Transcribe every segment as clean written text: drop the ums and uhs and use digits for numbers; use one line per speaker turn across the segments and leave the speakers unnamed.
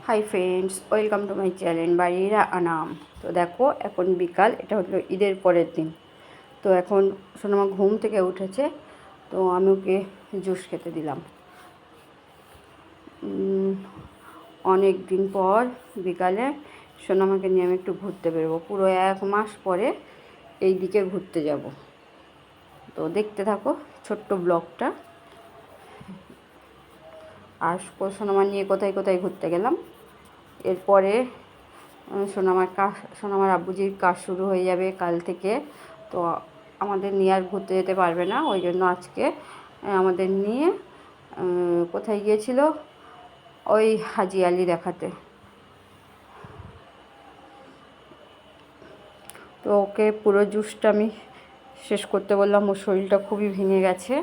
High friends, welcome to my channel বাড়িরা আনাম। তো দেখো, এখন বিকাল, এটা হলো ঈদের পরের দিন। তো এখন সোনামা ঘুম থেকে উঠেছে, তো আমি ওকে জুস খেতে দিলাম। অনেক দিন পর বিকালে সোনামাকে নিয়ে আমি একটু ঘুরতে বেরোবো। পুরো 1 মাস পরে এই দিকে ঘুরতে যাব। তো দেখতে থাকো ছোট্ট ব্লগটা। আর সোনামা নিয়ে কোথায় কোথায় ঘুরতে গেলাম। এরপরে সোনামার আব্বুজির কাজ শুরু হয়ে যাবে কাল থেকে। তো আমাদের নিয়ে আর ঘুরতে যেতে পারবে না, ওই জন্য আজকে আমাদের নিয়ে কোথায় গিয়েছিল, ওই হাজি আলি দেখাতে। তো ওকে পুরো জুসটা আমি শেষ করতে বললাম, ওর শরীরটা খুবই ভেঙে গেছে।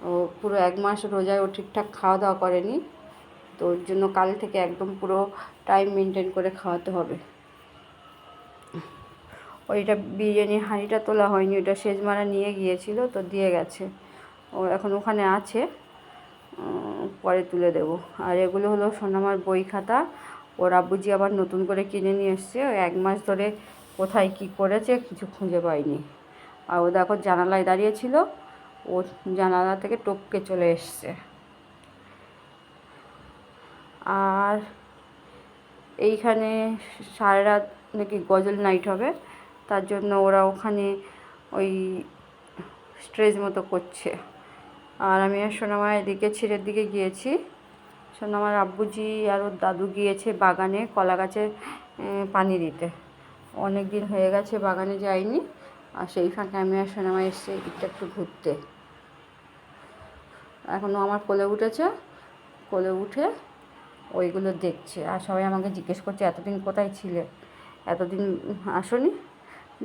ও পুরো 1 মাস রোজায় ও ঠিকঠাক খাওয়া দাওয়া করেনি, তো ওর জন্য কাল থেকে একদম পুরো টাইম মেনটেন করে খাওয়াতে হবে। ওইটা বিরিয়ানির হাঁড়িটা তোলা হয়নি, ওইটা সেজমারা নিয়ে গিয়েছিল, তো দিয়ে গেছে। ও এখন ওখানে আছে, পরে তুলে দেব। আর এগুলো হলো সোনামার বই খাতা। ওর আব্বুজি আবার নতুন করে কিনে নিয়ে এসছে। 1 মাস ধরে কোথায় কি করেছে কিছু খুঁজে পাইনি। আর ও দেখো জানালায় দাঁড়িয়েছিল, ও জানালা থেকে টপকে চলে এসছে। আর এইখানে সারা রাত নাকি গজল নাইট হবে, তার জন্য ওরা ওখানে ওই স্টেজ মতো করছে। আর আমি আর সোনামা এদিকে ছিঁড়ের দিকে গিয়েছি। সোনামার আব্বুজি আর ওর দাদু গিয়েছে বাগানে কলা গাছে পানি দিতে। অনেক দিন হয়ে গেছে বাগানে যাইনি, আর সেই ফাঁকে আমি আর সোনামা এসছে এদিকটা একটু ঘুরতে। এখনও আমার কোলে উঠেছে, কোলে উঠে ওইগুলো দেখছে। আর সবাই আমাকে জিজ্ঞেস করছে, এতদিন কোথায় ছিলে, এতদিন আসোনি?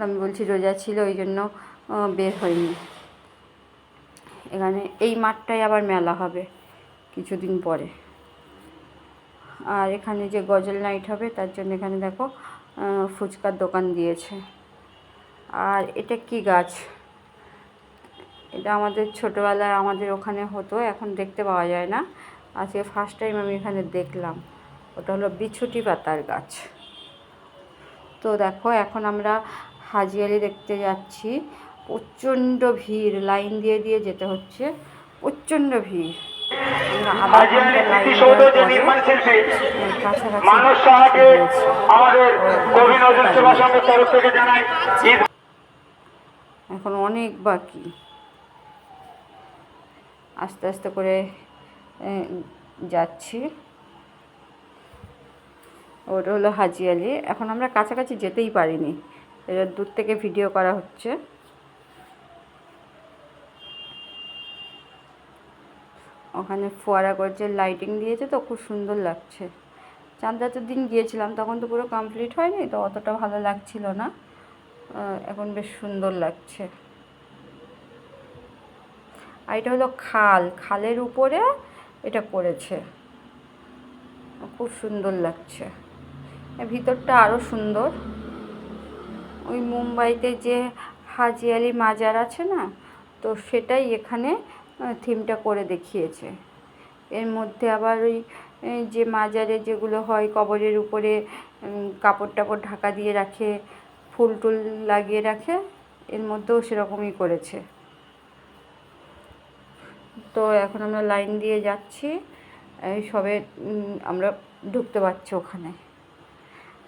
আমি বলছি রোজা ছিল, ওই জন্য বের হয়নি। এখানে এই মাঠটায় আবার মেলা হবে কিছুদিন পরে। আর এখানে যে গজল নাইট হবে তার জন্য এখানে দেখো ফুচকার দোকান দিয়েছে। আর এটা কি গাছ, এটা আমাদের ছোটোবেলায় আমাদের ওখানে হতো, এখন দেখতে পাওয়া যায় না। আজকে ফার্স্ট টাইম আমি এখানে দেখলাম। ওটা হলো বিছুটি পাতার গাছ। তো দেখো এখন আমরা হাজি আলি দেখতে যাচ্ছি। প্রচণ্ড ভিড়, লাইন দিয়ে দিয়ে যেতে হচ্ছে, প্রচণ্ড ভিড়। আধা ঘন্টা লাইন দেওয়ার কাছাকাছি এখন অনেক বাকি। আস্তে আস্তে করে যাচ্ছি। ওটা হলো হাজি আলি। এখন আমরা কাছাকাছি যেতেই পারিনি, এটা দূর থেকে ভিডিও করা হচ্ছে। ওখানে ফোয়ারা করছে, লাইটিং দিয়েছে, তো খুব সুন্দর লাগছে। চাঁদ রাতের দিন গিয়েছিলাম, তখন তো পুরো কমপ্লিট হয়নি, তো অতটা ভালো লাগছিল না। এখন বেশ সুন্দর লাগছে। আর এটা হলো খাল, খালের উপরে এটা করেছে, খুব সুন্দর লাগছে। ভিতরটা আরও সুন্দর। ওই মুম্বাইতে যে হাজি আলি মাজার আছে না, তো সেটাই এখানে থিমটা করে দেখিয়েছে। এর মধ্যে আবার ওই যে মাজারে যেগুলো হয় কবরের উপরে কাপড় টাপড় ঢাকা দিয়ে রাখে, ফুল টুল লাগিয়ে রাখে, এর মধ্যেও সেরকমই করেছে। তো এখন আমরা লাইন দিয়ে যাচ্ছি, এই সবে আমরা ঢুকতে পারছি ওখানে।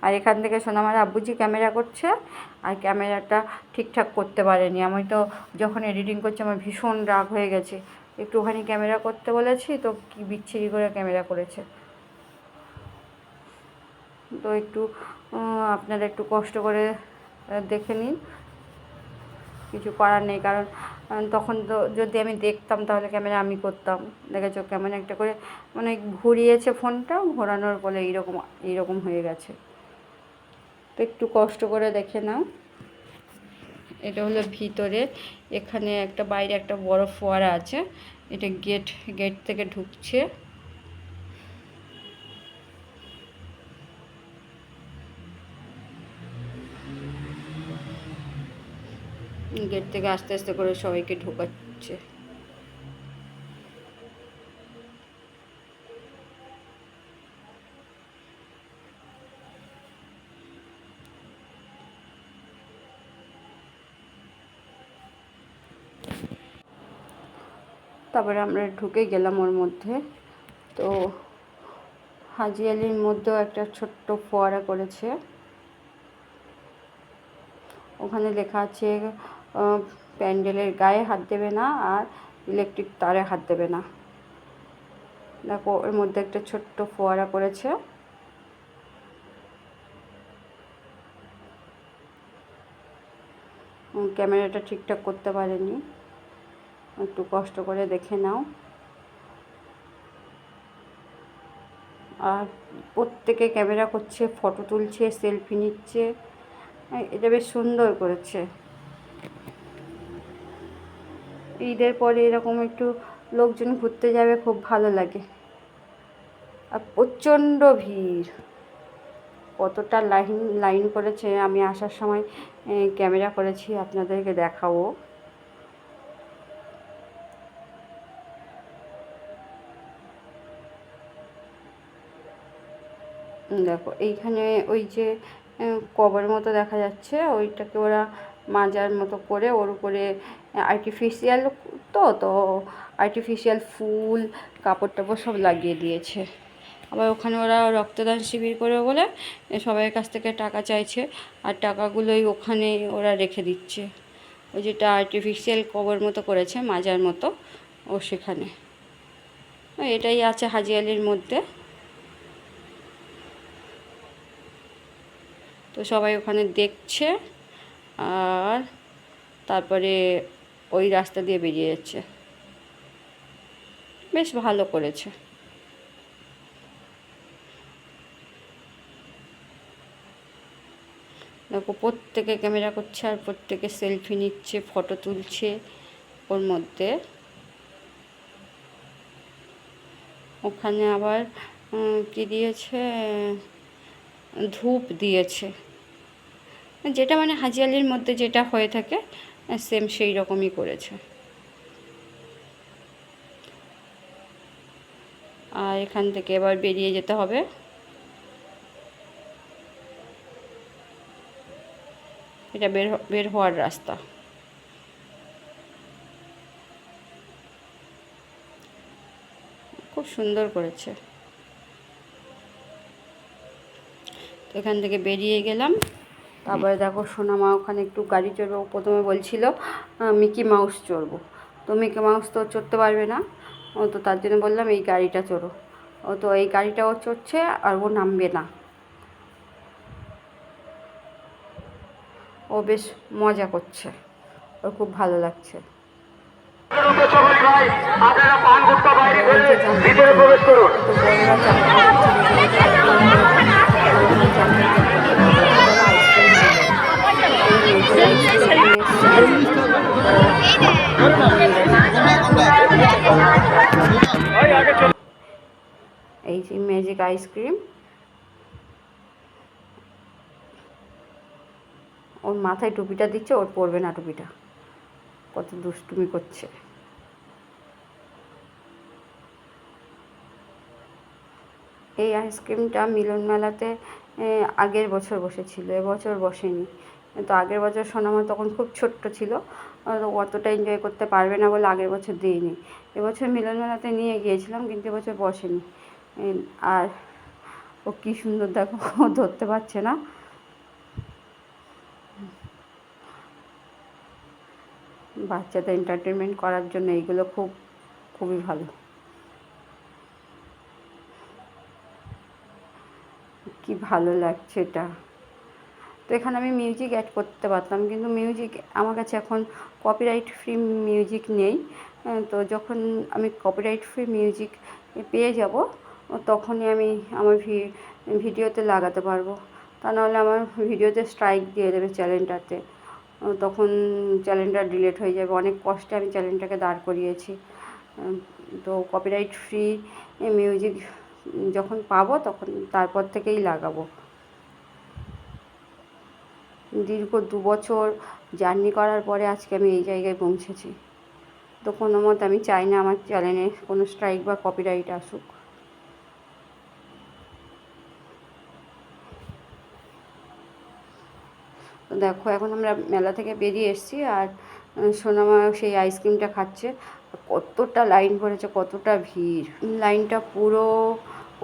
আর এখান থেকে সোনামার আব্বুজি ক্যামেরা করছে, আর ক্যামেরাটা ঠিকঠাক করতে পারেনি। আমি তো যখন এডিটিং করছি আমার ভীষণ রাগ হয়ে গেছে, একটুখানি ক্যামেরা করতে বলেছি, তো কি বিচ্ছিরি করে ক্যামেরা করেছে। তো একটু আপনারা একটু কষ্ট করে দেখে নিন, কিছু করার নেই। কারণ তখন তো যদি আমি দেখতাম তাহলে ক্যামেরা আমি করতাম। দেখেছো কেমন একটা করে মানে ঘুরিয়েছে ফোনটা, ঘোরানোর ফলে এইরকম হয়ে গেছে। তো একটু কষ্ট করে দেখে নাও। এটা হলো ভিতরে, এখানে একটা বাইরে একটা বড় ফোয়ারা আছে, এটা গেট থেকে ঢুকছে। গেট থেকে আস্তে আস্তে করে সবাইকে ঢোকাচ্ছে। তারপরে আমরা ঢুকে গেলাম ওর মধ্যে। তো হাজি আলির মধ্যেও একটা ছোট্ট ফোয়ারা করেছে, ওখানে লেখা আছে প্যান্ডেলের গায়ে হাত দেবে না আর ইলেকট্রিক তারে হাত দেবে না। দেখো ওর মধ্যে একটা ছোট্ট ফোয়ারা করেছে। ক্যামেরাটা ঠিকঠাক করতে পারেনি, একটু কষ্ট করে দেখে নাও। আর প্রত্যেকে ক্যামেরা করছে, ফটো তুলছে, সেলফি নিচ্ছে, এটা বেশ সুন্দর করেছে। ঈদের পরে এরকম একটু লোকজন ঘুরতে যাবে, খুব ভালো লাগে। আর প্রচণ্ড ভিড়, কতটা লাইন করেছে। আমি আসার সময় ক্যামেরা করেছি, আপনাদেরকে দেখাবো। দেখো এইখানে ওই যে কবর মতো দেখা যাচ্ছে, ওইটাকে ওরা মাজার মতো করে ওর উপরে আর্টিফিশিয়াল তো আর্টিফিশিয়াল ফুল, কাপড় টাপড় সব লাগিয়ে দিয়েছে। আবার ওখানে ওরা রক্তদান শিবির করবে বলে সবাইয়ের কাছ থেকে টাকা চাইছে, আর টাকাগুলোই ওখানে ওরা রেখে দিচ্ছে। ওই যেটা আর্টিফিশিয়াল কবর মতো করেছে, মাজার মতো, ও সেখানে। এটাই আছে হাজি আলির মধ্যে। তো সবাই ওখানে দেখছে, আর তারপরে ওই রাস্তা দিয়ে বেরিয়ে যাচ্ছে। বেশ ভালো করেছে। দেখো প্রত্যেকে ক্যামেরা করছে আর প্রত্যেকে সেলফি নিচ্ছে, ফটো তুলছে ওর মধ্যে। ওখানে আবার কি দিয়েছে, ধূপ দিয়েছে, যেটা মানে হাজি আলির মধ্যে যেটা হয়ে থাকে সেম সেই রকমই করেছে। আর এখান থেকে এবার বেরিয়ে যেতে হবে। এটা বের হওয়ার রাস্তা। খুব সুন্দর করেছে। তো এখান থেকে বেরিয়ে গেলাম। তারপরে দেখো সোনামা ওখানে একটু গাড়ি চড়বো, প্রথমে বলছিল মিকি মাউস চড়বো। তো মিকি মাউস তো চড়তে পারবে না, ও তো তার জন্য বললাম এই গাড়িটা চড়ো। ও তো এই গাড়িটা ও চড়ছে আর ও নামবে না। ও বেশ মজা করছে, ওর খুব ভালো লাগছে। এই যে ম্যাজিক আইসক্রিম, ওর মাথায় টুপিটা দিচ্ছে, ওর পরবে না টুপিটা, কত দুষ্টুমি করছে। এই আইসক্রিমটা মিলন মেলাতে আগের বছর বসেছিল, এবছর বসেনি। তো আগের বছর সোনামা তখন খুব ছোট্ট ছিল, অতটা এনজয় করতে পারবে না বলে আগের বছর দিইনি। এবছর মিলন মেলাতে নিয়ে গিয়েছিলাম, কিন্তু এবছর বসেনি। আর ও কী সুন্দর দেখো, ও ধরতে পারছে না। বাচ্চাদের এন্টারটেনমেন্ট করার জন্য এইগুলো খুবই ভালো। কি ভালো লাগছে এটা। তো এখানে আমি মিউজিক অ্যাড করতে পারতাম, কিন্তু মিউজিক আমার কাছে এখন কপিরাইট ফ্রি মিউজিক নেই। তো যখন আমি কপিরাইট ফ্রি মিউজিক পেয়ে যাব, তখনই আমি আমার ভিডিওতে লাগাতে পারবো। তা নাহলে আমার ভিডিওতে স্ট্রাইক দিয়ে দেবে চ্যানেলটাতে, তখন চ্যানেলটা ডিলিট হয়ে যাবে। অনেক কষ্টে আমি চ্যানেলটাকে দাঁড় করিয়েছি। তো কপিরাইট ফ্রি মিউজিক যখন পাবো তখন তারপর থেকেই লাগাবো। দীর্ঘ 2 বছর জার্নি করার পরে আজকে আমি এই জায়গায় পৌঁছেছি। তো কোনো মতে আমি চাই না আমার চ্যানেলে কোনো স্ট্রাইক বা কপিরাইট আসুক। তো দেখো এখন আমরা মেলা থেকে বেরিয়ে এসেছি, আর সোনামা সেই আইসক্রিমটা খাচ্ছে। কতটা লাইন পড়েছে, কতটা ভিড়। লাইনটা পুরো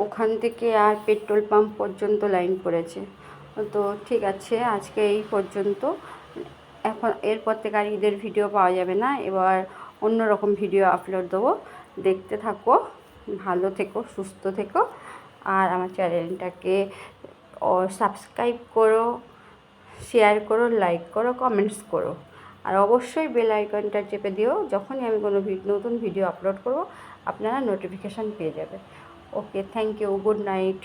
ওখান থেকে আর পেট্রোল পাম্প পর্যন্ত লাইন পড়েছে। তো ঠিক আছে, আজকে এই পর্যন্ত। এখন এরপর থেকে আর ঈদের ভিডিও পাওয়া যাবে না, এবার অন্য রকম ভিডিও আপলোড দেবো। দেখতে থাকো, ভালো থেকো, সুস্থ থেকো, আর আমার চ্যানেলটাকে সাবস্ক্রাইব করো, শেয়ার করো, লাইক করো, কমেন্টস করো, আর অবশ্যই বেল আইকনটা চেপে দিও। যখনই আমি কোনো নতুন ভিডিও আপলোড করব আপনারা নোটিফিকেশান পেয়ে যাবে। ওকে, থ্যাংক ইউ, গুড নাইট।